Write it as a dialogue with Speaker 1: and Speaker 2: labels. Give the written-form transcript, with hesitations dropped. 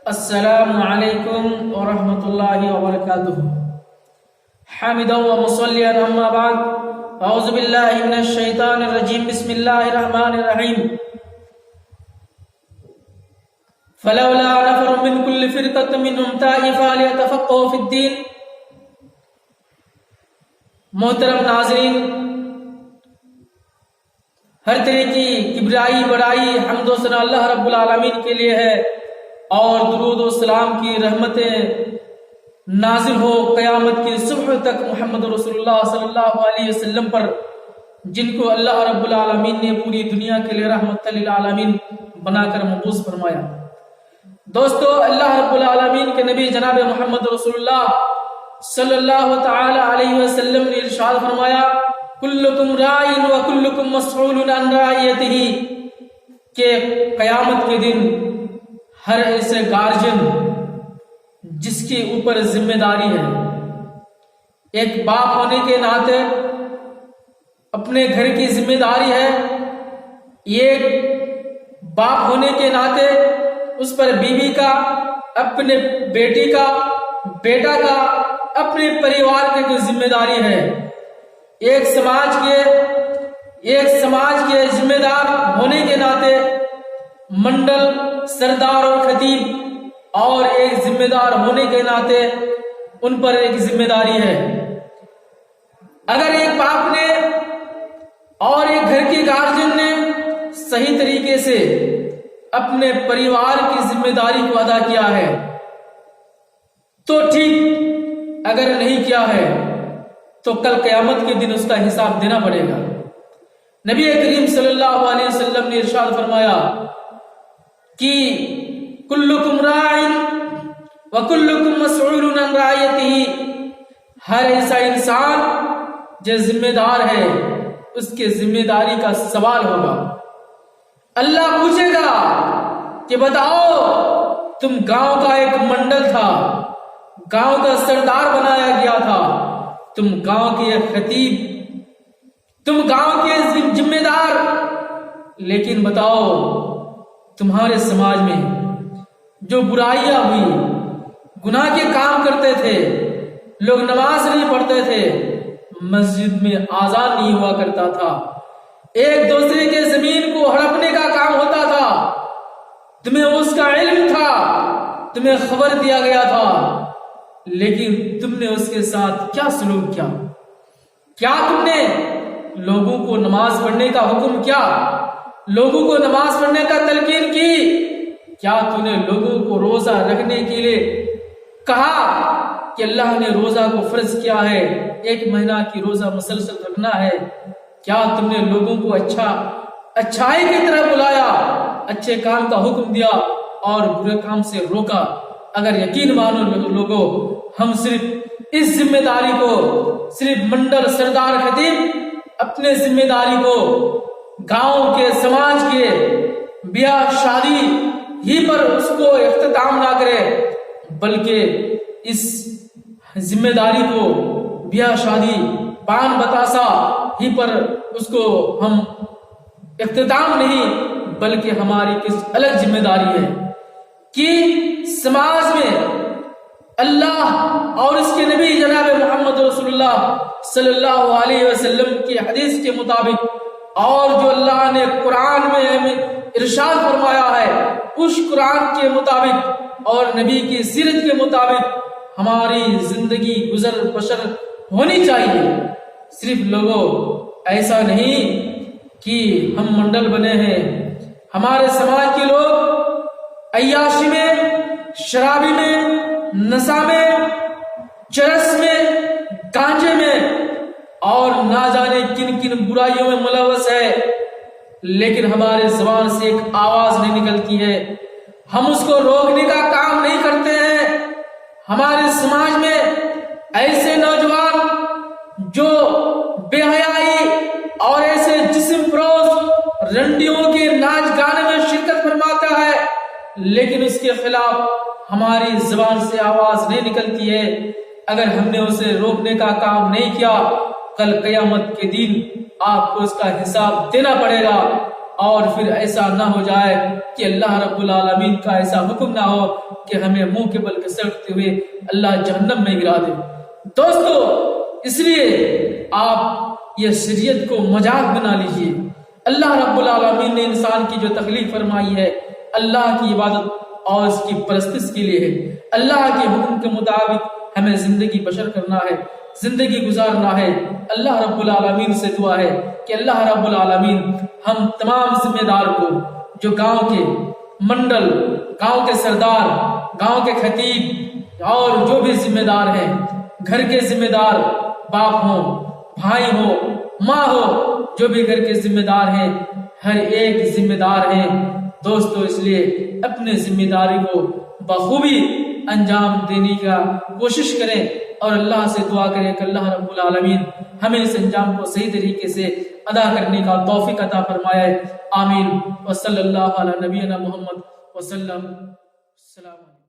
Speaker 1: السلام علیکم ورحمۃ اللہ وبرکاتہ۔ حامدا و مصلیا اما بعد، اعوذ باللہ من الشیطان الرجیم، بسم اللہ الرحمن الرحیم۔ فلولا نفر من كل فرقة منهم طائفة ليتفقهوا في الدين۔ محترم ناظرین، ہر طرح کی کبریائی بڑائی حمد و ثنا اللہ رب العالمین کے لیے ہے، اور درود و سلام کی رحمتیں نازل ہو قیامت کی صبح تک محمد رسول اللہ صلی اللہ علیہ وسلم پر، جن کو اللہ رب العالمین نے پوری دنیا کے لیے رحمت للعالمین بنا کر مبعوث فرمایا۔ دوستو، اللہ رب العالمین کے نبی جناب محمد رسول اللہ صلی اللہ تعالی علیہ وسلم نے ارشاد فرمایا، کلکم راع و کلکم مسئول عن رعیتہ، کہ قیامت کے دن ہر ایسے گارجن جس کے اوپر ذمہ داری ہے، ایک باپ ہونے کے ناطے اپنے گھر کی ذمہ داری ہے، ایک باپ ہونے کے ناطے اس پر بیوی کا، اپنے بیٹی کا، بیٹا کا، اپنے پریوار کی کوئی ذمہ داری ہے۔ ایک سماج کے ذمہ دار ہونے کے ناطے منڈل، سردار اور خطیب، اور ایک ذمہ دار ہونے کے ناطے ان پر ایک ذمہ داری ہے۔ اگر ایک باپ نے اور ایک گھر کے گارجن نے صحیح طریقے سے اپنے پریوار کی ذمہ داری کو ادا کیا ہے تو ٹھیک، اگر نہیں کیا ہے تو کل قیامت کے دن اس کا حساب دینا پڑے گا۔ نبی کریم صلی اللہ علیہ وسلم نے ارشاد فرمایا کہ کلکم راع وکلکم مسئول عن رعیتہ، ہر ایسا انسان جو ذمہ دار ہے اس کے ذمہ داری کا سوال ہوگا۔ اللہ پوچھے گا کہ بتاؤ، تم گاؤں کا ایک منڈل تھا، گاؤں کا سردار بنایا گیا تھا، تم گاؤں کے خطیب، تم گاؤں کے ذمہ دار، لیکن بتاؤ تمہارے سماج میں جو برائیاں ہوئی، گناہ کے کام کرتے تھے، لوگ نماز نہیں پڑھتے تھے، مسجد میں آذان نہیں ہوا کرتا تھا، ایک دوسرے کے زمین کو ہڑپنے کا کام ہوتا تھا، تمہیں اس کا علم تھا، تمہیں خبر دیا گیا تھا، لیکن تم نے اس کے ساتھ کیا سلوک کیا؟ کیا تم نے لوگوں کو نماز پڑھنے کا حکم کیا؟ لوگوں کو نماز پڑھنے کا تلقین کی؟ کیا تم نے لوگوں کو روزہ رکھنے کے لیے کہا کہ اللہ نے روزہ کو فرض کیا ہے، 1 مہینہ کی روزہ مسلسل رکھنا ہے؟ کیا تم نے لوگوں کو اچھائی کی طرف بلایا، اچھے کام کا حکم دیا اور برے کام سے روکا؟ اگر یقین مانو لوگوں، ہم صرف اس ذمہ داری کو، صرف منڈل، سردار، خطیب اپنے ذمہ داری کو گاؤں کے، سماج کے بیاہ شادی ہی پر اس کو اختتام نہ کرے، بلکہ اس ذمہ داری کو بیاہ شادی، پان بتاسا ہی پر اس کو ہم اختتام نہیں، بلکہ ہماری کس الگ ذمہ داری ہے کہ سماج میں اللہ اور اس کے نبی جناب محمد رسول اللہ صلی اللہ علیہ وسلم کی حدیث کے مطابق، اور جو اللہ نے قرآن میں ارشاد فرمایا ہے اس قرآن کے مطابق اور نبی کی سیرت کے مطابق ہماری زندگی گزر بسر ہونی چاہیے۔ صرف لوگوں، ایسا نہیں کہ ہم منڈل بنے ہیں، ہمارے سماج کے لوگ عیاشی میں، شرابی میں، نشہ میں، چرس میں، گانجے میں اور نہ جانے کن کن برائیوں میں ملوث ہے، لیکن ہمارے زبان سے ایک آواز نہیں نکلتی ہے، ہم اس کو روکنے کا کام نہیں کرتے ہیں۔ ہمارے سماج میں ایسے نوجوان جو بے حیائی اور ایسے جسم فروز رنڈیوں کے ناچ گانے میں شرکت فرماتا ہے، لیکن اس کے خلاف ہماری زبان سے آواز نہیں نکلتی ہے۔ اگر ہم نے اسے روکنے کا کام نہیں کیا، کل قیامت کے دن آپ کو اس کا حساب دینا پڑے گا، اور پھر ایسا نہ ہو جائے کہ اللہ رب العالمین کا ایسا حکم نہ ہو کہ ہمیں منہ کے بل کے سڑکتے ہوئے اللہ جہنم میں گرا دے۔ دوستو اس لیے آپ یہ شریعت کو مذاق بنا لیجئے۔ اللہ رب العالمین نے انسان کی جو تخلیق فرمائی ہے اللہ کی عبادت اور اس کی پرستش کے لیے ہے۔ اللہ کے حکم کے مطابق ہمیں زندگی بشر کرنا ہے، زندگی گزارنا ہے۔ اللہ رب العالمین سے دعا ہے کہ اللہ رب العالمین ہم تمام ذمہ دار کو، جو گاؤں کے منڈل، گاؤں کے سردار، گاؤں کے خطیب اور جو بھی ذمہ دار ہیں، گھر کے ذمہ دار، باپ ہو، بھائی ہو، ماں ہو، جو بھی گھر کے ذمہ دار ہیں، ہر ایک ذمہ دار ہیں۔ دوستو اس لیے اپنے ذمہ داری کو بخوبی انجام دینے کا کوشش کریں اور اللہ سے دعا کریں کہ اللہ رب العالمین ہمیں اس انجام کو صحیح طریقے سے ادا کرنے کا توفیق عطا فرمائے۔ آمین۔ وصلی اللہ علی نبینا محمد وسلم۔ السلام علیکم۔